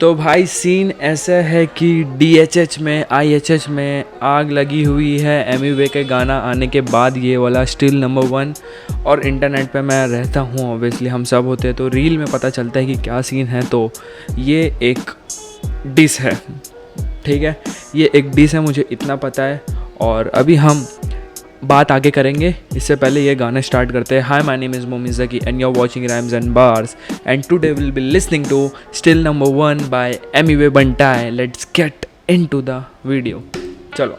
तो भाई सीन ऐसा है कि DHH में IHH में आग लगी हुई है एमिवे के गाना आने के बाद। ये वाला स्टिल नंबर 1 और इंटरनेट पे मैं रहता हूँ, ऑब्वियसली हम सब होते हैं तो रील में पता चलता है कि क्या सीन है। तो ये एक डिस है, ठीक है, ये एक डिस है, मुझे इतना पता है। और अभी हम बात आगे करेंगे, इससे पहले ये गाना स्टार्ट करते हैं। हाय, my name is Momin Zaki and you are watching rhymes and bars and today will be listening to still number 1 by Emiway Bantai. Let's get into the video. चलो,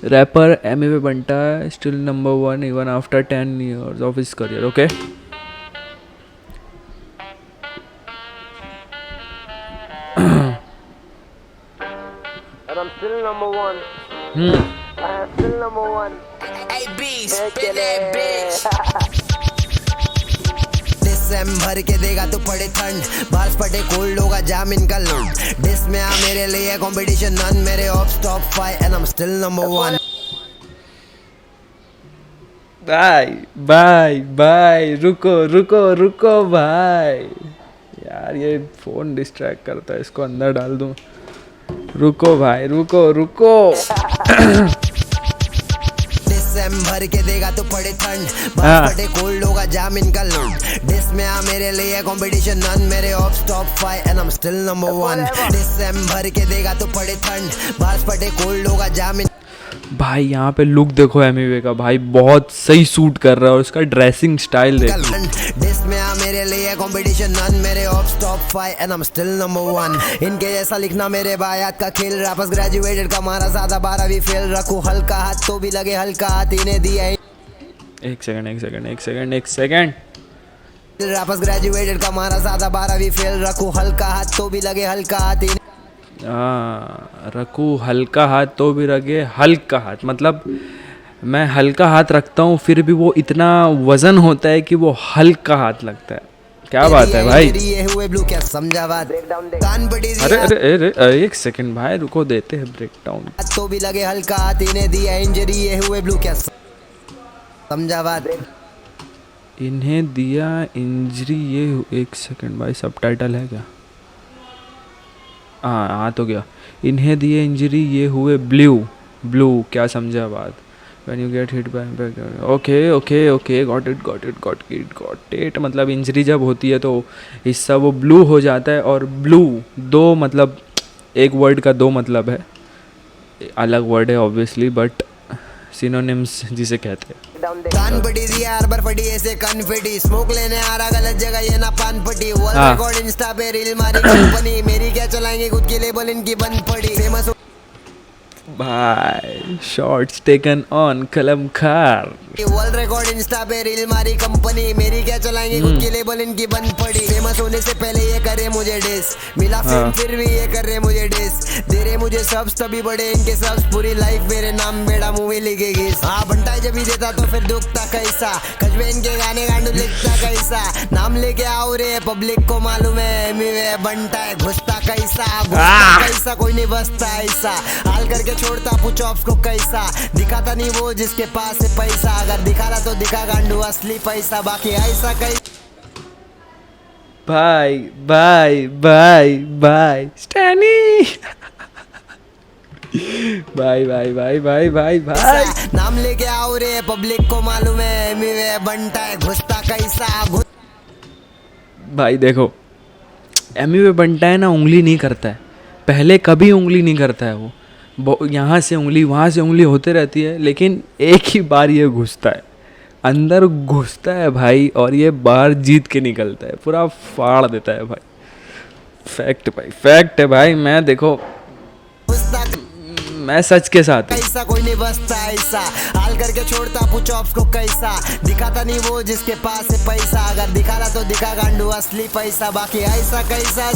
rapper Emiway Bantai still number 1 even after 10 years of his career. Okay, I'm still number 1. I'm still number 1. Hey B, spin that bitch. डिसम भर के देगा तू पड़े ठंड, bars पटे cold होगा जाम इनका लूट। डिस में आ मेरे लिए कंपटीशन नन, मेरे of top 5 and I am still number 1। Bye रुको रुको रुको भाई, यार ये फ़ोन डिस्ट्रैक्ट करता है, इसको अंदर डाल दूँ। रुको भाई, रुको डिसम भर के देगा तो पड़े ठंड, बार्स पटे कोल्ड होगा जाम इनका लूट। डिस में आ मेरे लिए कंपटीशन नन, मेरे of top 5 and I am still number 1। डिसम भर के देगा तो पड़े ठंड, बार्स पटे कोल्ड होगा जाम। भाई यहाँ पे लुक देखो एमिवे का, भाई बहुत सही सूट कर रहा है और उसका ड्रेसिंग स्टाइल देखो। डिस में आ मेरे लिए कंपटीशन नन, मेरे of top 5 and I am still number 1। इनके जैसा लिखना मेरे बायात का खेल, रैपर्स ग्रेजुएटेड का मारा ज्यादा 12वीं फेल। रखूं हल्का हाथ तो भी लगे हल्का हाथ, इन्हें दिया। एक सेकंड। रैपर्स ग्रेजुएटेड का मारा ज्यादा 12वीं फेल। रखूं हल्का हाथ तो भी लगे हल्का हाथ, रखूँ हल्का हाथ तो भी रखे हल्का हाथ, मतलब मैं हल्का हाथ रखता हूँ फिर भी वो इतना वजन होता है कि वो हल्का हाथ लगता है। क्या बात है भाई। ये हुए ब्लू क्या समझा बात। अरे एक सेकंड भाई, रुको, देते हैं ब्रेक डाउन। तो भी लगे हल्का हाथ, इन्हें दिया इंजरी, ये हुए ब्लू क्या समझा बात। इन्हें दिया इंजरी, ये एक सेकंड भाई, सबटाइटल है क्या? हाँ तो गया। इन्हें दिए इंजरी, ये हुए ब्लू क्या समझा बात। When you get hit by impact, okay got it. मतलब इंजरी जब होती है तो हिस्सा वो ब्लू हो जाता है। और ब्लू दो मतलब, एक वर्ड का दो मतलब है, अलग वर्ड है ऑब्वियसली, बट सिनोनिम्स जिसे कहते हैं। कान पटी दिया अरबर फटी ऐसे कन्फेटी, स्मोक लेने आ रहा गलत जगह ये ना पान पटी। वर्ल्ड रिकॉर्ड इंस्टा पे रील मारी कंपनी, मेरी क्या चलाएंगे खुद की लेबल इनकी बंद पड़ी। फेमस भाई shots taken on Kalamkaar. World record insta पे रील मारी कंपनी, मेरी क्या चलाएंगे खुद की लेबल इनकी बंद पड़ी। फेमस होने से पहले ये करे मुझे डिस, मिला फेम फिर भी ये कर रहे मुझे डिस। दे रहे मुझे सब्स तभी बड़े इनके सब्स, पूरी लाइफ मेरे नाम बेड़ा मूवी लिखेगी। हाँ बंटाई जब भी देता तो फिर दुखता कैसा, खजवे इनके गाने गांडू लिखता कैसा। नाम लेके आओ रे पब्लिक को मालूम है एमिवे बंटाई घुसता कैसा, कोई नहीं बसता ऐसा। हाल करके छोड़ता पूछो ऑफ्स को कैसा, दिखाता नहीं वो जिसके पास है पैसा। अगर दिखा रहा तो दिखा गांडू असली पैसा, बाकी ऐसा कैसा। बाय स्टैनी। बाय नाम लेके आओ रे पब्लिक को मालूम है एमिवे बंटाई घुसता कैसा। भाई देखो, एमिवे बंटाई ना उंगली नहीं करता है, पहले कभी उंगली नहीं करता है वो यहाँ से उंगली वहाँ से उंगली होते रहती है, लेकिन एक ही बार ये घुसता है, अंदर घुसता है भाई, और ये बाहर जीत के निकलता है, पूरा फाड़ देता है भाई। फैक्ट है भाई। मैं देखो, मैं सच के साथ ऐसा कोई नहीं बसता ऐसा। हाल करके छोड़ता पूछो ऑफ्स को कैसा, दिखाता नहीं वो जिसके पास है पैसा। अगर दिखा रहा तो दिखा गांडू असली पैसा, बाकी ऐसा कैसा।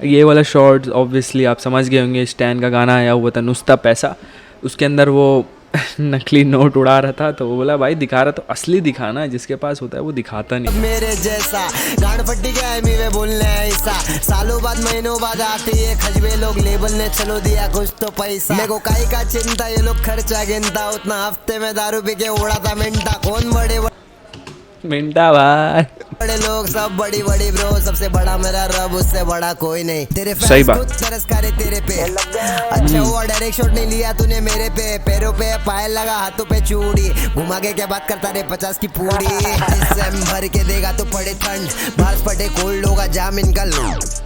ये वाला शॉर्ट ऑब्वियसली आप समझ गए होंगे, स्टैन का गाना आया हुआ था नुस्ता पैसा, उसके अंदर वो नकली नोट उड़ा रहा था, तो वो बोला भाई दिखा रहा तो असली दिखाना, जिसके पास होता है वो दिखाता नहीं। मेरे जैसा गांड फटी गया एमिवे बोलने ऐसा, सालों बाद महीनों बाद आती है खजवे लोग, लेबल ने चलो दिया कुछ तो पैसा। मेरे को काई का चिंता, ये लोग खर्चा गिनता, उतना हफ्ते में दारू पी के उड़ा था मिनटा। कौन बड़े मिंटा भाई बड़े लोग सब बड़ी बड़ी ब्रो, सबसे बड़ा मेरा रब, उससे बड़ा कोई नहीं। तेरे सही फैंस बात। खुद तरस खा रहे तेरे पे। अच्छा हुआ डायरेक्ट शॉट नहीं लिया तूने मेरे पे। पैरों पे पायल लगा, हाथों पे चूड़ी, घुमा के क्या बात करता रे 50 की पूरी। डिसम भर के देगा तो पड़े ठंड, बार्स पटे कोल्ड होगा जाम इनका लो।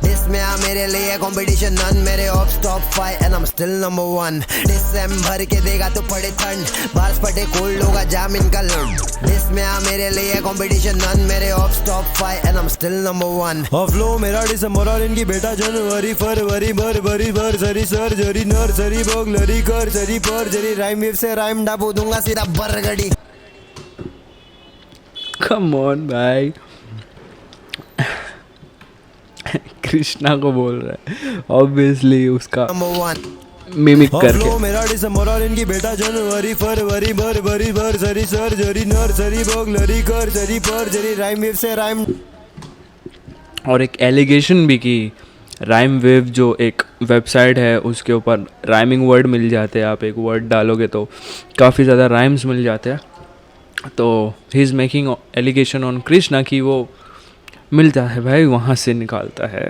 इसमें आ मेरे लिए कंपटीशन नन, मेरे of top 5 and I am still number 1। डिसम भर के देगा तो पड़े ठंड, बार्स पटे कोल्ड होगा जाम इनका लो। इसमें आ मेरे लिए कंपटीशन नन, मेरे of top 5 and I am still number 1। Of low मेरा दिसंबर और इनकी बेटा जनवरी फरवरी भरवरी भरसरी सर्जरी नर्सरी बगलरी करसरी परजरी राइम वेव से राइम डाबू दूंगा सीधा बरगड़ी। कम ऑन भाई कृष्णा को बोल रहा है ऑब्वियसली उसका नंबर 1 मिमिक करके। मेरा दिसंबर और इनकी बेटा जनवरी फरवरी भरवरी भरसरी सर्जरी नर्सरी बगलरी करसरी परजरी राइम वेव से राइम। और एक एलिगेशन भी की राइम वेव जो एक वेबसाइट है उसके ऊपर राइमिंग वर्ड मिल जाते हैं। आप एक वर्ड डालोगे तो काफ़ी ज़्यादा राइम्स मिल जाते हैं। तो he is making allegation on Krishna कि वो मिलता है भाई, वहाँ से निकालता है।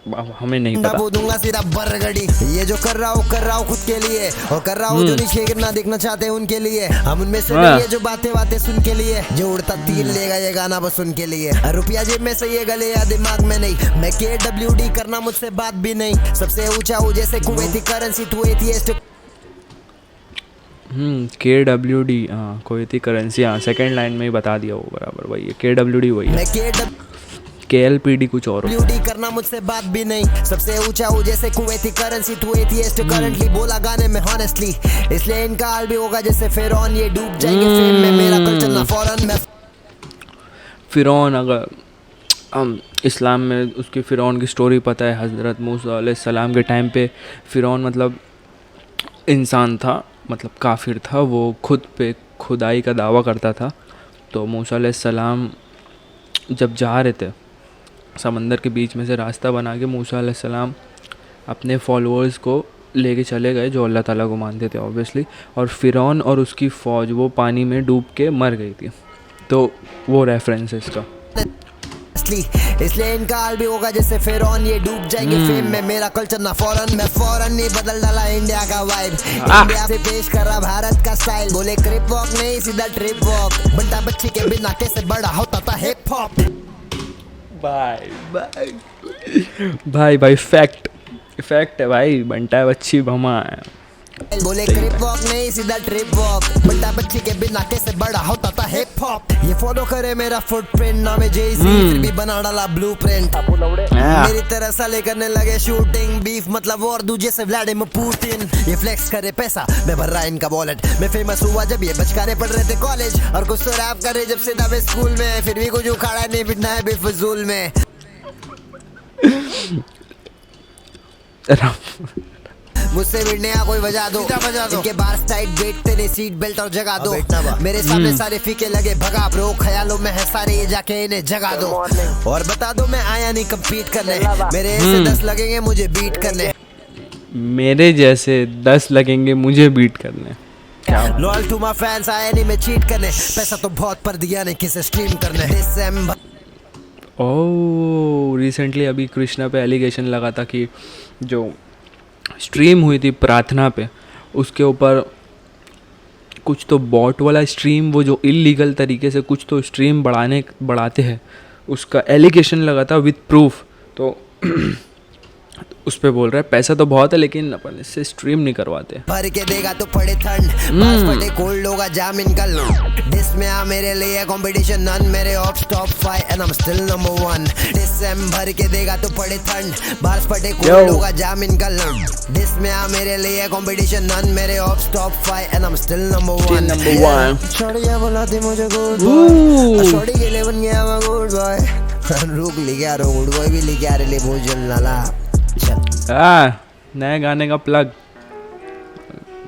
अब हमें नहीं पता। दूंगा सीधा बरगड़ी। ये जो कर रहा हूँ खुद के लिए, और कर रहा हूँ जो नीचे गिरना देखना चाहते हैं उनके लिए। हम उनमें से नहीं है जो बातें सुन के लिए, जो उड़ता तीर लेगा ये गाना बस उनके लिए। रुपया जेब में से ये गले या दिमाग में नहीं, मैं KWD करना मुझसे बात भी नहीं। सबसे ऊंचा हूँ जैसे कुवैती करेंसी, तू एथियस्ट। KWD हाँ कुवैती करेंसी, हाँ सेकेंड लाइन में ही बता दिया वो बराबर वही है। KWD वही है, मैं KLPD कुछ और। KWD करना मुझसे बात भी नहीं। सबसे ऊंचा हूँ जैसे कुवैती करेंसी, तू एथियस्ट करंटली बोला गाने में हॉनेस्टली। इसलिए इनका हाल भी होगा जैसे फिरौन, ये डूब जाएंगे फेम में, मेरा कल्चर ना फौरन। मैं फिरौन, अगर हम इस्लाम में उसकी फ़िरौन की स्टोरी पता है, हज़रत मूसा अलैहिस्सलाम के टाइम पे फ़िरौन मतलब इंसान था, मतलब काफिर था। वो खुद पे खुदाई का दावा करता था। तो मूसा अलैहिस्सलाम जब जा रहे थे समंदर के बीच में से रास्ता बना के, मूसा अलैहिस्सलाम अपने फॉलोअर्स को लेके चले गए जो अल्लाह ताला को मानते थे ऑब्वियसली। और फ़िरौन और उसकी फ़ौज वो पानी में डूब के मर गई थी। तो वो रेफरेंस है इसका। इसलिए इनका हाल भी होगा जैसे फिरौन, ये डूब जाएंगे फेम में, मेरा कल्चर ना फौरन। मैं फौरन नहीं बदल डाला इंडिया का वाइब, इंडिया से पेश कर रहा भारत का स्टाइल। बोले क्रिप वॉक नहीं सीधा ट्रिप वॉक, बंटा बच्ची के बिना कैसे बड़ा होता था हिप हॉप। भाई भाई फैक्ट है भाई, बंटा बच्ची भमा है। बोले क्रिप वॉक नहीं सीधा ट्रिप वॉक, बंटा बच्ची के बिना कैसे बड़ा होता था हिप हॉप। ये फॉलो करे मेरा फुटप्रिंट, नाम है जेसी, फिर भी बना डाला ब्लूप्रिंट। मेरी तरह साले करने लगे शूटिंग, बीफ मतलब और दूजे से व्लादिमीर पुतिन। ये फ्लेक्स करे पैसा, मैं भर रहा इनका वॉलेट। मैं फेमस हुआ जब ये बचकाने पढ़ रहे थे कॉलेज, और कुछ तो रैप करे जब से दबे स्कूल में। फिर भी कुछ उखाड़ा नहीं, पिटना है बेफजूल में। मुझसे भिड़ने का कोई वजह दो, इनके बार टाइट वेट तेरे सीट बेल्ट और जगा दो। मेरे सामने सारे फीके लगे भगा ब्रो, ख्यालों में है सारे ये जाके इन्हें जगा दो। और बता दो मैं आया नहीं कम्पीट करने, मेरे ऐसे 10 लगेंगे मुझे बीट करने। मेरे जैसे 10 लगेंगे मुझे बीट करने। लॉयल टू माय फैंस, आया नहीं मैं चीट करने। पैसा तो बहुत पर दिया नहीं किसे स्ट्रीम करने। दिसंबर रिसेंटली अभी कृष्णा पे एलिगेशन लगा था कि जो स्ट्रीम हुई थी प्रार्थना पे, उसके ऊपर कुछ तो बॉट वाला स्ट्रीम, वो जो इलीगल तरीके से कुछ तो स्ट्रीम बढ़ाते हैं, उसका एलिगेशन लगा था विद प्रूफ। तो उस पे बोल रहा है पैसा तो बहुत है लेकिन अपन इससे स्ट्रीम नहीं करवाते। भर के देगा तो पड़े ठंड, बास पड़े कोल्ड होगा जाम इनका लो। डिस में आ मेरे लिए कंपटीशन नन, मेरे of top 5 and I am still number 1। डिस भर के देगा तो पड़े ठंड, बास पड़े कोल्ड होगा जाम इनका लो। डिस में आ मेरे लिए कंपटीशन नन, मेरे of top 5 and I am still number 1। छोड़िया बुलाती मुझे गुड बॉय, छोड़ी के लिए बन गया मैं गुड बॉय। रुक लिया रो गुड बॉय भी लिया रे ले भोजन लाला। नए गाने का प्लग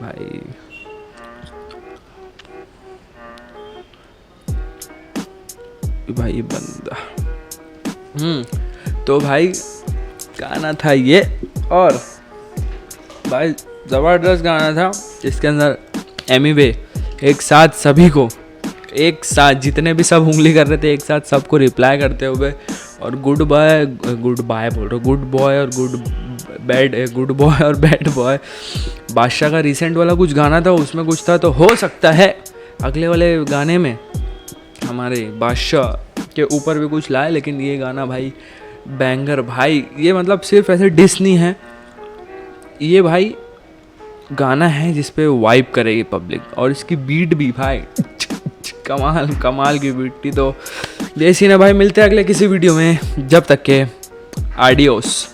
भाई। भाई बंदा तो भाई गाना था ये, और भाई ज़बरदस्त गाना था। इसके अंदर एमिवे एक साथ सभी को एक साथ जितने भी सब उंगली कर रहे थे एक साथ सबको रिप्लाई करते हुए, और गुड बॉय बोल रहा हूँ, गुड बॉय और गुड बॉय और बैड बॉय। बादशाह का रिसेंट वाला कुछ गाना था, उसमें कुछ था, तो हो सकता है अगले वाले गाने में हमारे बादशाह के ऊपर भी कुछ लाए। लेकिन ये गाना भाई बैंगर भाई, ये मतलब सिर्फ ऐसे डिस नहीं है, ये भाई गाना है जिस पे वाइब करेगी पब्लिक, और इसकी बीट भी भाई कमाल की बीट थी। तो जैसी ना भाई, मिलते हैं अगले किसी वीडियो में, जब तक के आडियोस।